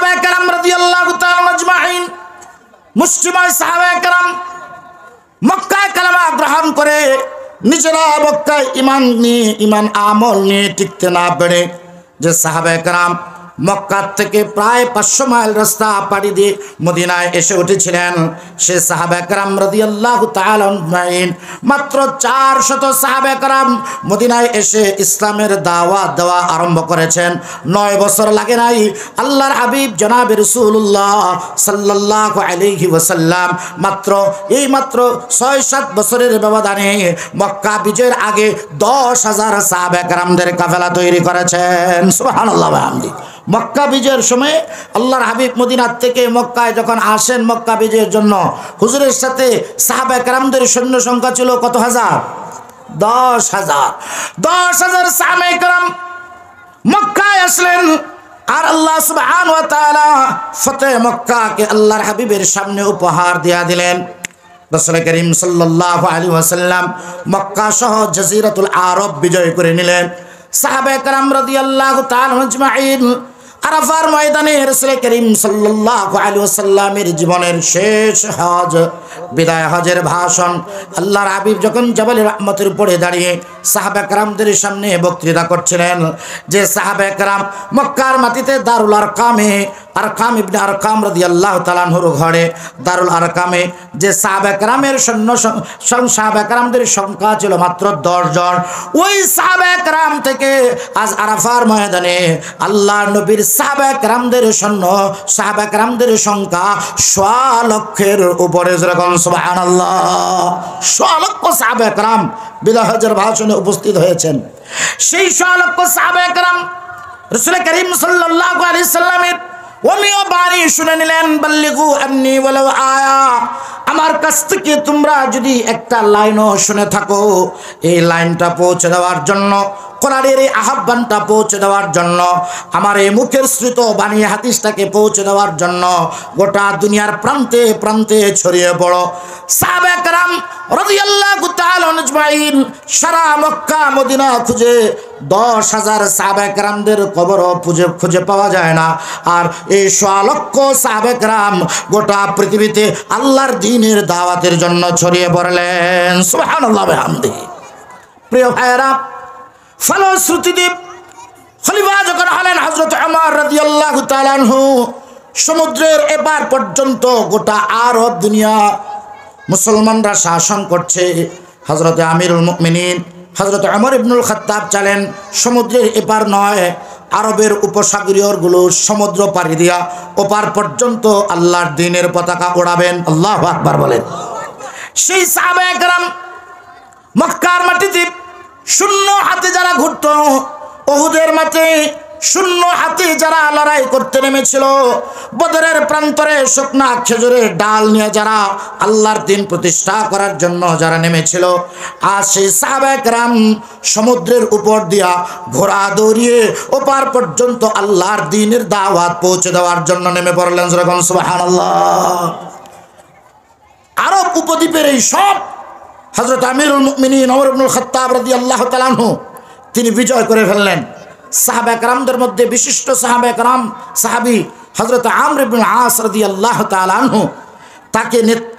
সাহাবায়ে কেরাম রাদিয়াল্লাহু তাআলা আজমাইন, মুসলিমায় সাহাবায়ে কেরাম মক্কায় কালেমা গ্রহণ করে নিজেরা মক্কায় ঈমান আমল নিয়ে টিকতে না পেরে যে সাহাবায়ে কেরাম মক্কা থেকে প্রায় 500 মাইল রাস্তা পাড়ি দিয়ে মদিনায় এসে উঠেছিলেন, সে সাহাবায়ে কেরাম রাদিয়াল্লাহু তাআলা আজমাইন মাত্র 400 সাহাবায়ে কেরাম মদিনায় এসে ইসলামের দাওয়াত দেওয়া আরম্ভ করেছেন। 9 বছর লাগে নাই। আল্লাহর হাবিব জনাবে রাসূলুল্লাহ সাল্লাল্লাহু আলাইহি ওয়াসাল্লাম মাত্র 6-7 বছরের ব্যবধানে মক্কা বিজয়ের আগে 10,000 সাহাবায়ে কেরামদের কাফেলা তৈরি করেছেন। সুবহানাল্লাহ ওয়া বিহামদিহি। মক্কা বিজয়ের সময় আল্লাহর হাবিব মদিনার থেকে মক্কায় যখন আসেন মক্কা বিজয়ের জন্য, হুজুরের সাথে সাহাবায়ে কেরামদের সৈন্য সংখ্যা ছিল কত হাজার? 10,000 সাহাবায়ে কেরাম মক্কায় আসলেন। আর আল্লাহ সুবহানাহু ওয়া তাআলা ফতহ মক্কাকে আল্লাহর হাবিবের সামনে উপহার দিয়া দিলেন। রাসূল করিম সাল্লাল্লাহু আলাইহি ওয়াসাল্লাম মক্কা সহ জাজিরাতুল আরব বিজয় করে নিলেন। সাহাবায়ে কেরাম রাদিয়াল্লাহু তাআলা আজমাইন আরাফার ময়দানে রাসূল করিম সাল্লাল্লাহু আলাইহি ওয়াসাল্লামের জীবনের শেষ হজ, বিদায় হজের ভাষণ আল্লাহর হাবিব যখন জাবালে রহমতের উপরে দাঁড়িয়ে সাহাবায়ে কেরামদের সামনে বক্তৃতা করছিলেন, যে সাহাবায়ে কেরাম মক্কার মাটিতে দারুল আরকামে আরকাম ইবনে আরকাম রাদিয়াল্লাহু তাআলা আনহুর ঘরে দারুল আরকামে যে সাহাবায়ে কেরামের সাহাবায়ে কেরামদের সংখ্যা ছিল মাত্র 10 জন। ওই সাহাবায়ে কেরাম থেকে আজ আরাফার ময়দানে আল্লাহর নবীর সাহাবায়ে কেরামদের সাহাবায়ে কেরামদের সংখ্যা 100 লক্ষের উপরে। যেরকম সুবহানাল্লাহ, 100 লক্ষ সাহাবায়ে কেরাম বিদায় হজের ভাষণে উপস্থিত হয়েছেন। সেই 100 লক্ষ সাহাবায়ে কেরাম রাসূল করিম সাল্লাল্লাহু আলাইহি সাল্লামের ওমিও বাণী শুনে নিলেন। বাল্লিগু আন্নী ওয়ালাউ আয়া, আমার কাছ থেকে তোমরা যদি একটা লাইনও শুনে থাকো, এই লাইনটা পৌঁছে দেওয়ার জন্য, কোরআনের এই আহ্বানটা পৌঁছে দেওয়ার জন্য, আমার এই মুখের শ্রুত বাণী হাদিসটাকে পৌঁছে দেওয়ার জন্য গোটা দুনিয়ার প্রান্তে প্রান্তে ছড়িয়ে পড়ো। সাহাবায়ে কেরাম রাদিয়াল্লাহু তাআলা আজমাইন সারা মক্কা মদিনা খুঁজে 10,000 সাহাবায়ে কেরামদের কবরও খুঁজে পাওয়া যায় না। আর এই 100 লক্ষ সাহাবায়ে কেরাম গোটা পৃথিবীতে আল্লাহর দ্বীনের দাওয়াতের জন্য ছড়িয়ে পড়লেন। সুবহানাল্লাহ ওয়া বিহামদিহি। প্রিয় ভাইরা, ফলশ্রুতিতে খলিফা যখন হলেন হযরত ওমর রাদিয়াল্লাহু তাআলা আনহু, সমুদ্রের এপার পর্যন্ত গোটা আরব দুনিয়া মুসলমানরা শাসন করছে। হযরত আমিরুল মুমিনিন হযরত ওমর ইবনুল খাত্তাব চালেন সমুদ্রের এপার নয়, আরবের উপসাগরীয়গুলো সমুদ্র পাড়ি দিয়া ওপার পর্যন্ত আল্লাহর দ্বীনের পতাকা ওড়াবেন। আল্লাহু আকবার বলেন। সেই সাহাবায়ে কেরাম মক্কার মাটিতে শূন্য হাতে যারা ঘুরত, উহুদের মাঠে শূন্য হাতে যারা লড়াই করতে নেমেছিল, বদরের প্রান্তরে শুকনা খেজুরের ডাল নিয়ে যারা আল্লাহর দ্বীন প্রতিষ্ঠা করার জন্য যারা নেমেছিল, আর সেই সাহাবায়ে কেরাম সমুদ্রের উপর দিয়া ঘোড়া দৌড়িয়ে ওপার পর্যন্ত আল্লাহর দ্বীনের দাওয়াত পৌঁছে দেওয়ার জন্য নেমে পড়লেন। যেরকম সুবহানাল্লাহ। আরব উপদ্বীপের এই সব হযরত আমিরুল মুমিনিন ওমর ইবনুল খাত্তাব রাদিয়াল্লাহু তাআলা আনহু তিনি বিজয় করে ফেললেন। সাহাবায়ে কেরামদের মধ্যে বিশিষ্ট সাহাবী হযরত আমর ইবনুল আস রাদিয়াল্লাহু তাআলা আনহু,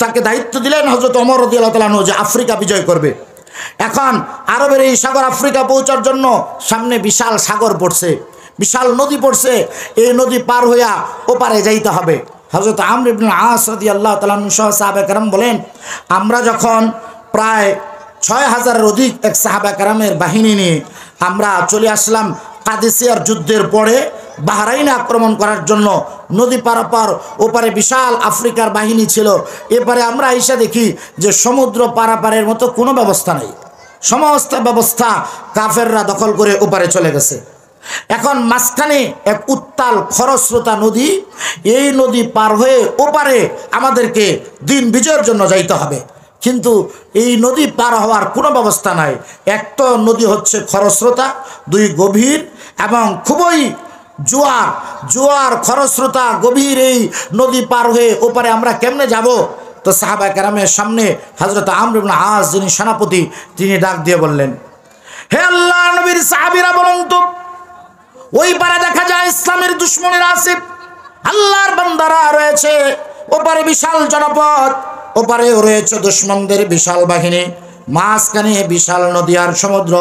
তাকে দায়িত্ব দিলেন হযরত ওমর রাদিয়াল্লাহু তাআলা আনহু যে আফ্রিকা বিজয় করবে। এখন আরবের এই সাগর আফ্রিকা পৌঁছার জন্য সামনে বিশাল সাগর পড়ছে, বিশাল নদী পড়ছে, এই নদী পার হইয়া ওপারে যাইতে হবে। হযরত আমর ইবনুল আস রাদিয়াল্লাহু তাআলা আনহু সহ সাহাবায়ে কেরাম বলেন, আমরা যখন প্রায় 6,000-এর অধিক এক সাহাবায়ে কেরামের বাহিনী নিয়ে আমরা চলে আসলাম কাদেসিয়ার যুদ্ধের পরে বাহরাইনে আক্রমণ করার জন্য। নদী পারাপার ওপারে বিশাল আফ্রিকার বাহিনী ছিল, এপারে আমরা এসে দেখি যে সমুদ্র পারাপারের মতো কোনো ব্যবস্থা নেই, সমস্ত ব্যবস্থা কাফেররা দখল করে ওপারে চলে গেছে। এখন মাঝখানে এক উত্তাল খরস্রোতা নদী, এই নদী পার হয়ে ওপারে আমাদেরকে দিন বিজয়ের জন্য যাইতে হবে, কিন্তু এই নদী পার হওয়ার কোনো ব্যবস্থা নাই। এক তো নদী হচ্ছে খরস্রোতা, দুই গভীর এবং খুবই জোয়ার খরস্রোতা গভীর, এই নদী পার হয়ে ওপারে আমরা কেমনে যাব? তো সাহাবায়ে কেরামের সামনে হযরত আমর ইবনে আস যিনি সেনাপতি, তিনি ডাক দিয়ে বললেন, হে আল্লাহর নবীর সাহাবীরা বলুন তো, ওই পারে দেখা যায় ইসলামের দুশমনেরা আছে, রয়েছে, ওপারে বিশাল জনপদ, ওপারেও রয়েছে দুশমনদের বিশাল বাহিনী, মাঝখানে বিশাল নদী আর সমুদ্র।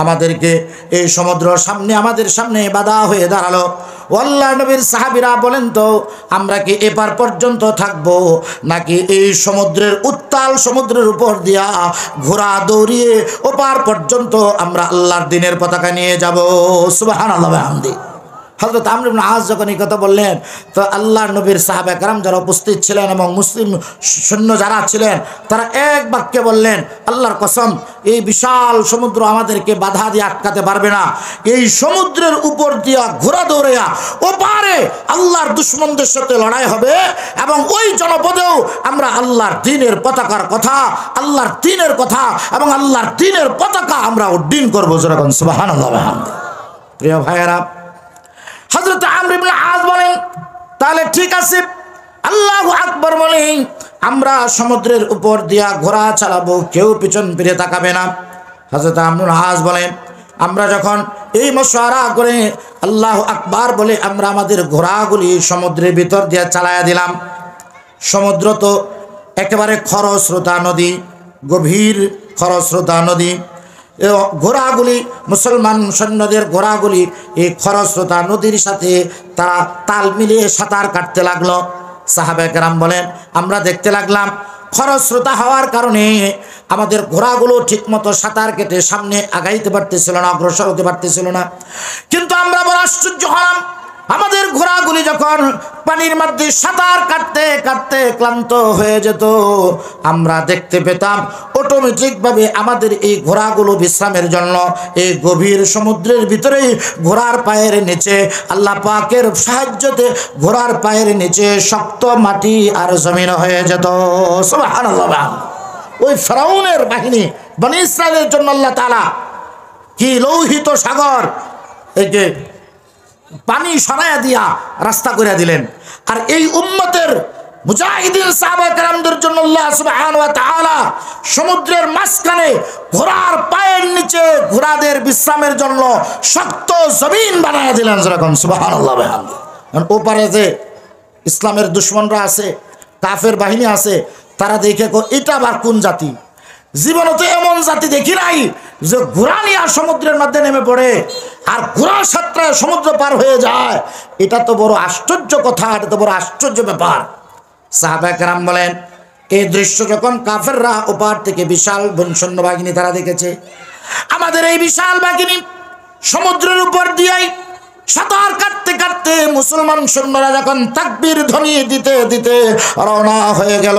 আমাদেরকে এই সমুদ্র সামনে আমাদের সামনে বাধা হয়ে দাঁড়ালো। আল্লাহর নবীর সাহাবীরা বলেন তো, আমরা কি এপার পর্যন্ত থাকবো, নাকি এই সমুদ্রের উত্তাল সমুদ্রের উপর দিয়া ঘোড়া দৌড়িয়ে ওপার পর্যন্ত আমরা আল্লাহর দ্বীনের পতাকা নিয়ে যাব? সুবহানাল্লাহ ওয়া বিহামদিহি। হযরত আমর ইবনে আস যখন এই কথা বললেন, তো আল্লাহর নবীর সাহাবা কেরাম যারা উপস্থিত ছিলেন এবং মুসলিম সৈন্য যারা ছিলেন, তারা এক বাক্যে বললেন, আল্লাহর কসম, এই বিশাল সমুদ্র আমাদেরকে বাধা দিয়ে আটকাতে পারবে না। এই সমুদ্রের উপর দিয়া ঘোড়া দৌড়াইয়া ওপারে আল্লাহর দুশমনদের সাথে লড়াই হবে, এবং ওই জনপদেও আমরা আল্লাহর দ্বীনের পতাকার কথা, আল্লাহর দ্বীনের কথা এবং আল্লাহর দ্বীনের পতাকা আমরা উড্ডীন করবো। যেরকম সুবহানাল্লাহ ওয়া বিহামদিহি। প্রিয় ভাইয়েরা, হযরত আমর ইবনে আস বলেন, তাহলে ঠিক আছে, আল্লাহু আকবার বলেন, আমরা সমুদ্রের উপর দিয়া ঘোড়া চালাবো, কেউ পিছন ফিরে তাকাবে না। হযরত আমর ইবনে আস বলেন, আমরা যখন এই মশওয়ারা করে আল্লাহু আকবার বলে আমরা আমাদের ঘোড়াগুলি সমুদ্রের ভিতর দিয়ে চালায়া দিলাম। সমুদ্র তো একেবারে খরস্রোতা নদী, গভীর খরস্রোতা নদী। ঘোড়াগুলি, মুসলমান সৈন্যদের ঘোড়াগুলি এই খরস্রোতা নদীর সাথে তারা তাল মিলিয়ে সাঁতার কাটতে লাগলো। সাহাবায়ে কেরাম বলেন, আমরা দেখতে লাগলাম খরস্রোতা হওয়ার কারণে আমাদের ঘোড়াগুলো ঠিকমতো সাঁতার কেটে সামনে আগাইতে পারতেছিল না, অগ্রসর হতে পারতেছিল না। কিন্তু আমরা বড় আশ্চর্য হলাম, আমাদের ঘোড়াগুলি যখন পানির মধ্যে সাঁতার কাটতে কাটতে ক্লান্ত হয়ে যেত, আমরা দেখতে পেতাম অটোমেটিকভাবে আমাদের এই ঘোড়াগুলো বিশ্রামের জন্য এই গভীর সমুদ্রের ভিতরেই ঘোড়ার পায়ের নিচে আল্লাহ পাকের সাহায্যতে ঘোড়ার পায়ের নিচে শক্ত মাটি আর জমিন হয়ে যেত। সুবহানাল্লাহ। ওই ফিরআউনের বাহিনী বনী ইসরাইলের জন্য আল্লাহ তাআলা কি লোহিত সাগর, এই যে পানি সরাইয়া দিয়া রাস্তা করে দিলেন। আর এই উম্মতের মুজাহিদিন সাহাবায়ে কেরামদের জন্য আল্লাহ সুবহানাহু ওয়া তাআলা সমুদ্রের মাঝখানে ঘোড়ার পায়ের নিচে ঘোড়াদের বিশ্রামের জন্য শক্ত জমিন বানায় দিলেন। যেরকম সুবহানাল্লাহ। ওপারে যে ইসলামের দুশমনরা আছে, কাফের বাহিনী আছে, তারা দেখে এটা আবার কোন জাতি? জীবনে তো এমন জাতি দেখি নাই যে ঘোড়া নিয়ে সমুদ্রের মধ্যে নেমে পড়ে আর ঘোড়ার সাথে সমুদ্র পার হয়ে যায়। এটা তো বড় আশ্চর্য কথা, এটা তো বড় আশ্চর্য ব্যাপার। সাহাবায়ে কেরাম বলেন, এই দৃশ্য যখন কাফেররা ওপার থেকে বিশাল সৈন্য বাহিনী তারা দেখেছে, আমাদের এই বিশাল বাহিনী সমুদ্রের উপর দিয়েই সাঁতার কাটতে কাটতে মুসলমান সৈন্যরা যখন তাকবীর ধ্বনি দিতে দিতে রওনা হয়ে গেল,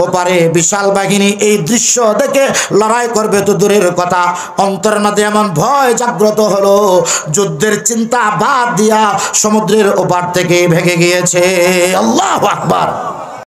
ওপারে বিশাল বাহিনী এই দৃশ্য দেখে লড়াই করবে তো দূরের কথা, অন্তরের মধ্যে এমন ভয় জাগ্রত হলো, যুদ্ধের চিন্তা বাদ দিয়া সমুদ্রের ওপার থেকে ভেগে গিয়েছে। আল্লাহু আকবার।